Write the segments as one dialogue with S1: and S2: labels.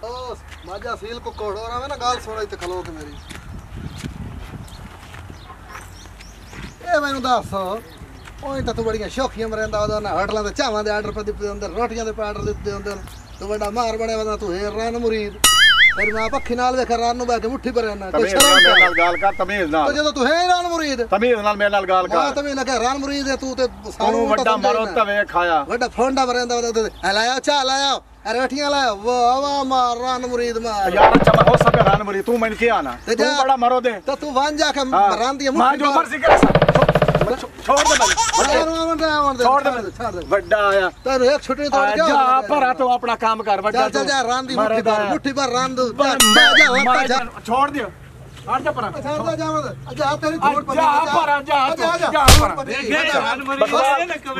S1: ओ माजा seal को कोड़ो रहा है ना गाल सुन इत्ते खलो के मेरी ए मैनू दस ओए तो तू बड़ियां शौखियां मरेंदा ओदा ना होटलां दे चावां दे आर्डर पर दित्ते अंदर रोटियां दे आर्डर दित्ते अंदर तू बड़ा मार बने वदा तू है रान मुरीद तेरी मां पक्खी नाल वेख रान नु बैठ मुट्ठी पर रहना
S2: तमीज नाल मेरे नाल गाल कर तमीज नाल
S1: तो जदों तू है रान मुरीद
S2: तमीज नाल मेरे नाल गाल कर
S1: हां तमीज ना कह रान मुरीद है तू ते
S2: सानू वड्डा मारो तवे खाया
S1: वड्डा फोंडा मरेंदा वदा लाया चा लाया अरे रोटियां लाया वाह वाह मार रान मुरीद मार
S2: यार चमा हो सके रान मुरीद तू मैंने किया ना तू बड़ा मरो दे
S1: तो तू वन जाके रान दी
S2: मां जो मर्जी करे छोड़ दे भाई छोड़ दे बड्डा आया
S1: तेरे एक छुट्टी तोड़ के
S2: जा पर तो अपना काम कर बड्डा
S1: जा जा रान दी मुट्ठी पर रान दो जा
S2: छोड़ दियो हट जा पर
S1: छोड़ जा मत जा तेरी छोड़ पर
S2: जा पर जा पर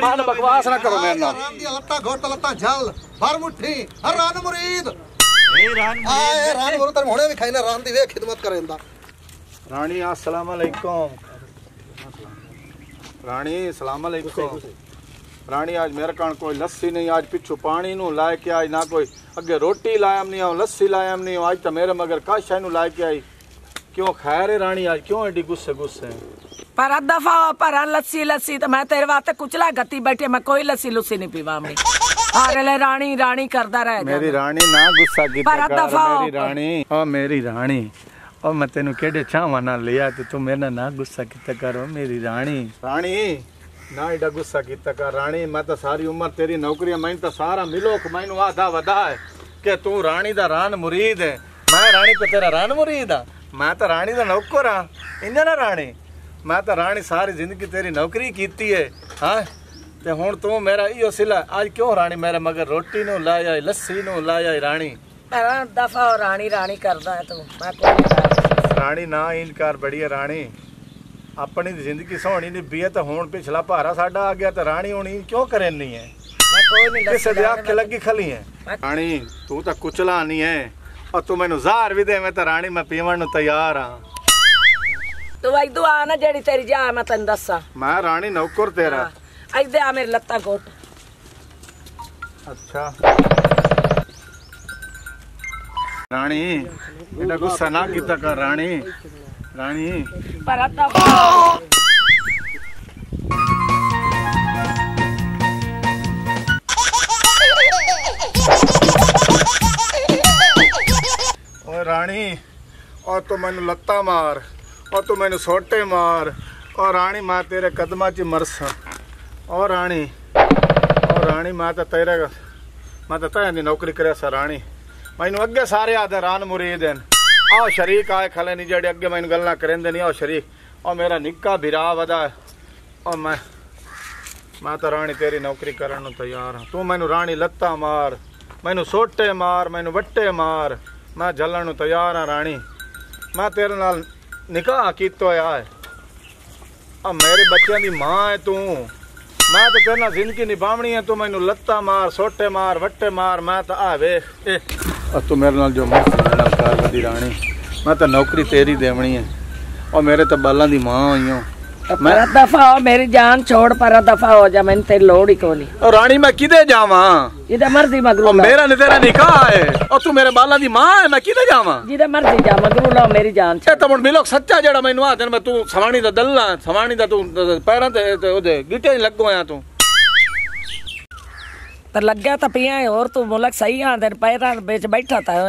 S2: मान बकवास ना करो मेरे नाल
S1: रान दी लत्ता घोट लत्ता झल भर मुट्ठी हर रान मुरीद ए रान मुरीद तेरे होने भी खाई ना रान दी वे खिदमत करेंदा
S2: रानी अस्सलाम वालेकुम रानी सलाम अलैकुम रानी आज मेरे कान कोई लस्सी नहीं आज पिछू पानी नु लाए के आज ना कोई अगे रोटी लायम नहीं आओ लस्सी लायम नहीं आज तो मेरे मगर काशा नु लाए के आई क्यों खैर है रानी आज क्यों एडी गुस्से गुस्से
S3: पर दफा पर लस्सी लस्सी तो मैं तेरे वास्ते कुचला गति बैठे मैं कोई लस्सी लुस्सी नहीं पीवा मैं अरे ले रानी रानी करदा रह
S2: मेरी रानी ना गुस्सा की मेरी रानी ओ मेरी रानी और मैं तेन केड़े चावा ना लिया तो तू मेरे ना गुस्सा किता करो मेरी रानी रानी ना एडा गुस्सा किता कर रानी मैं तो सारी उम्र तेरी नौकरी मैं तो सारा मिलो मैनू आधा वधा है कि तू रानी दा रान मुरीद है मैं रानी पे तेरा रान मुरीद हाँ मैं तो रानी दा नौकर हाँ इंजा ना रानी मैं तो रानी सारी जिंदगी तेरी नौकरी कीती है हाँ ते हुण तू मेरा इो सिला आज क्यों रानी मेरे मगर रोटी नु लाया लस्सी नु लाया रानी
S3: दफा रानी रानी करदा है तू मैं कोई
S2: रानी ना इनकार बड़ी है रानी अपनी जिंदगी सोहनी नहीं भी है तो हुण पिछला भारा साडा आ गया तो रानी होनी क्यों करनी है
S3: मैं कोई नहीं
S2: किसे दे आंख लगी खली है रानी तू तो कुचला नहीं है और तू मैनू जार भी दे मैं तो रानी मैं पीवन नु तैयार हां
S3: तू आई दुआ ना जेड़ी तेरी जा मैं तन्नू दस्सा मैं
S2: रानी नौकर तेरा
S3: आई दे आ मेरे लत्ता घोट
S2: अच्छा रानी एडा गुस्सा ना कीता कर रानी रानी
S3: पर
S2: ओए रानी और तू मैनू लत्ता मार और तू मैनू सोटे मार और रानी मैं तेरे कदमां च मरसा और रानी मैं तो तेरे दी नौकरी करे सा रानी मैनू अगे सारे आदे रान मुरीद हैं आओ शरीक आए खले नहीं जेडे अगे मैनू गल्लां करेंदे नहीं आओ शरीक और मेरा निक्का भिरा वदा और मैं तो रानी तेरी नौकरी करन नूं तैयार हाँ तू मैनू रानी लत्ता मार मैनू सोटे मार मैनू वट्टे मार मैं जलन नूं तैयार हाँ रानी मैं तेरे नाल निकाह कीता होया है और मेरे बच्चों की मां है तू मैं तो तेरे नाल जिंदगी निभावनी है तू मैनू लत्ता मार सोटे मार वट्टे मार मैं तो आ वेख तू मेरे नाल जो मर्जी कर वदी रानी मैं तो नौकरी तेरी देवनी है और मेरे तो बालां दी मां हुई हूं
S3: मैं दफा हो मेरी जान छोड़ पर दफा हो जा मैंने तेरी लोड़ ही कोनी
S2: और रानी मैं किदे जावां
S3: जिदे मर्जी मगरू
S2: मेरा ने तेरा निकाह है और तू मेरे बालां दी मां है मैं किदे जावां
S3: जिदे मर्जी जा मगरू लो मेरी जान
S2: ए तो मिलो सच्चा जेड़ा मैनू आ मैं तू सवाणी दा दल्ला सवाणी दा तू पैरां ते ओदे गिटे लगो आया तू
S3: पर लग्या तो पिया है और तू मुलक सही आंदे पैरां बेच बैठा था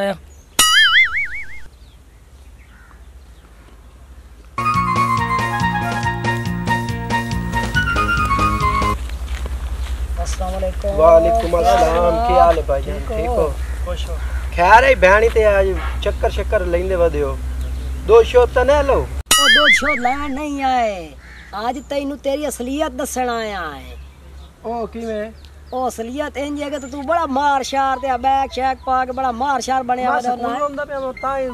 S4: वालेकुम अस्सलाम की हाल है भाईजान ठीक हो खुश हो खैर है बहनी ते आज चक्कर शक्कर लेंदे वदियो दो शो तो ना लो
S5: ओ दो शो लेन नहीं आए आज तैनू तेरी असलियत दसण आया है
S4: ओ किवें
S5: ओ असलियत इंज है कि तू बड़ा मार शार ते बैग शैक पा के बड़ा मार शार बनया वदा ना
S4: होंदा पे ताई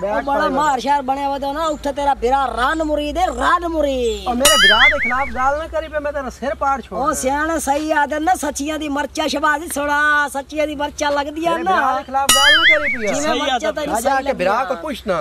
S5: बैग बड़ा मार शार बनया वदा ना उठ तेरा बिरा रान मुरीद है रान मुरीद
S4: और मेरे बिरा दे खिलाफ गाल ना करी पे मैं तेरा सिर पाड़ छोड़
S5: ओ सियाने सही आदत ना सच्चियां दी मरचा शबाजी छोड़ा सच्चियां दी मरचा लग दिया ना
S4: बिरा दे खिलाफ गाल ना करी पे
S5: सही आदत
S4: जा के बिरा को पूछना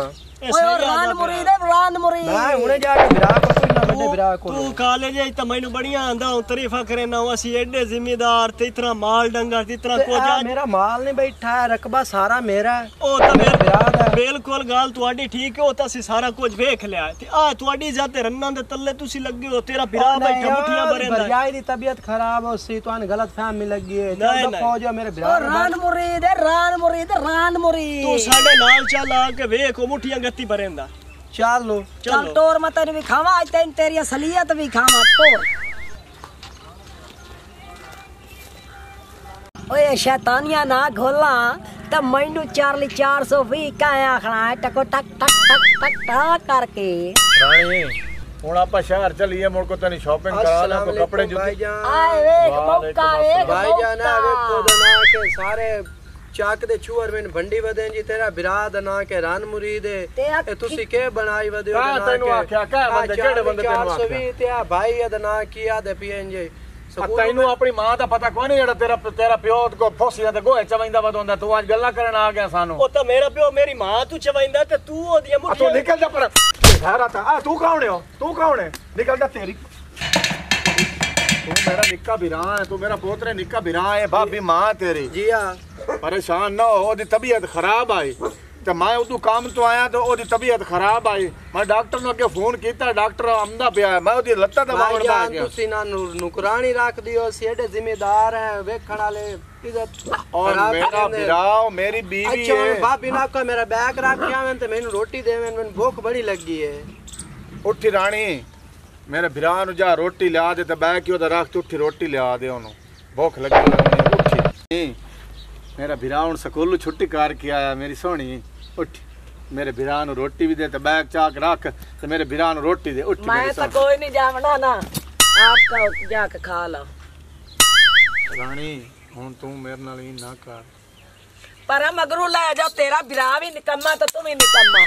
S5: ओए रान मुरीद है रान मुरीद
S4: मैं उन्हें जाके बिरा को पूछना बड़े भरा को
S6: तू कॉलेज आई तो मैनू बढ़िया आंदा हूं तारीफा करे ना असी एडे जिम्मेदार ते इतना माल डंगर ते इतना कुछ
S4: मेरा माल नहीं बैठा है रकबा सारा मेरा है
S6: ओ तो मेरा
S4: बिराद है
S6: बिल्कुल गाल तुहाडी ठीक है ओ तो असी सारा कुछ वेख लिया ते आ तुहाडी जाते रन्ना दे तल्ले तुसी लगे हो तेरा बिरा बैठा मुठियां भरेंदा
S4: भरजाई दी तबीयत खराब हो सी तो गलत फहमी लगी है
S6: नहीं,
S4: चल फौज मेरे बिरा
S5: रान मुरीद
S6: तू साडे नाल चल आ के वेख ओ मुठियां गत्ती भरेंदा
S4: चलो
S5: चल टोर मैं तेन भी खावा आज तेन तेरी असलियत भी खावा टोर ओए शैतानिया ना घोला तब मैनू चार्ली 420 का आखना है टको टक टक टक टक टक करके
S2: रानी हुण आपा शहर चलिए मुड़ को तनी शॉपिंग करा ले को कपड़े जूते
S5: आए वेख मौका वेख
S4: भाईजान वेखो दना के सारे चाक दे छुअर में भंडी वदें जी तेरा बिराद ना के रान मुरीद ए तुसी के बनाई वदियो
S2: का तैनू आख्या का बंदे केड़े बंदे तैनू आख्या
S4: 420 ते भाई अदना किया दे पीएन जी
S2: तैनू अपनी मां दा पता कोई नहीं जेड़ा तेरा प्यो को फोसिया ते गोहे चवैंदा वदोंदा तू आज गल्ला करन आ गया सानू
S6: ओ तो मेरा प्यो मेरी मां तू चवैंदा ते तू ओदियां
S2: तू
S6: मुठियां
S2: निकल जा पर ठहरा था आ तू कौन है तू कौन है निकल जा तेरी तू मेरा निक्का बिरा है तू मेरा पोतरे निक्का बिरा है भाभी मां तेरी
S4: जी हां
S2: परेशान ना हो ओदी तबीयत खराब आई ते मैं उदू काम तो आया तो ओदी तबीयत खराब आई मैं डॉक्टर नु के फोन कीता डॉक्टर आमदा पिया मैं ओदी लत्ता दबावण दा गया
S4: तुसी ना नुकरानी रख दियो सेडे जिम्मेदार है वेखण वाले इज्जत
S2: और मेरा बिराओ मेरी बीवी
S4: अच्छा
S2: है
S4: भाभी ना को मेरा बैग रख के आवन ते मैनू रोटी देवन मैनू भूख बड़ी लगी है
S2: उठी रानी मेरे बिरा नु जा रोटी लिया दे ते बैग क्यों रख तू उठी रोटी लिया दे ओनु भूख लगी उठी मेरा बिरा हुण स्कूल छुट्टी करके आया मेरी सोहनी उठ मेरे बिरा नु रोटी भी दे ते बैग चाक रख ते मेरे बिरा नु रोटी दे उठ
S3: मैं तो कोई नहीं जावना ना आपका जाके खा लो
S2: रानी हुण तू मेरे नाल ही ना कर
S3: पर मगरू ले जाओ तेरा बिरा भी निकम्मा तो तुम ही निकम्मा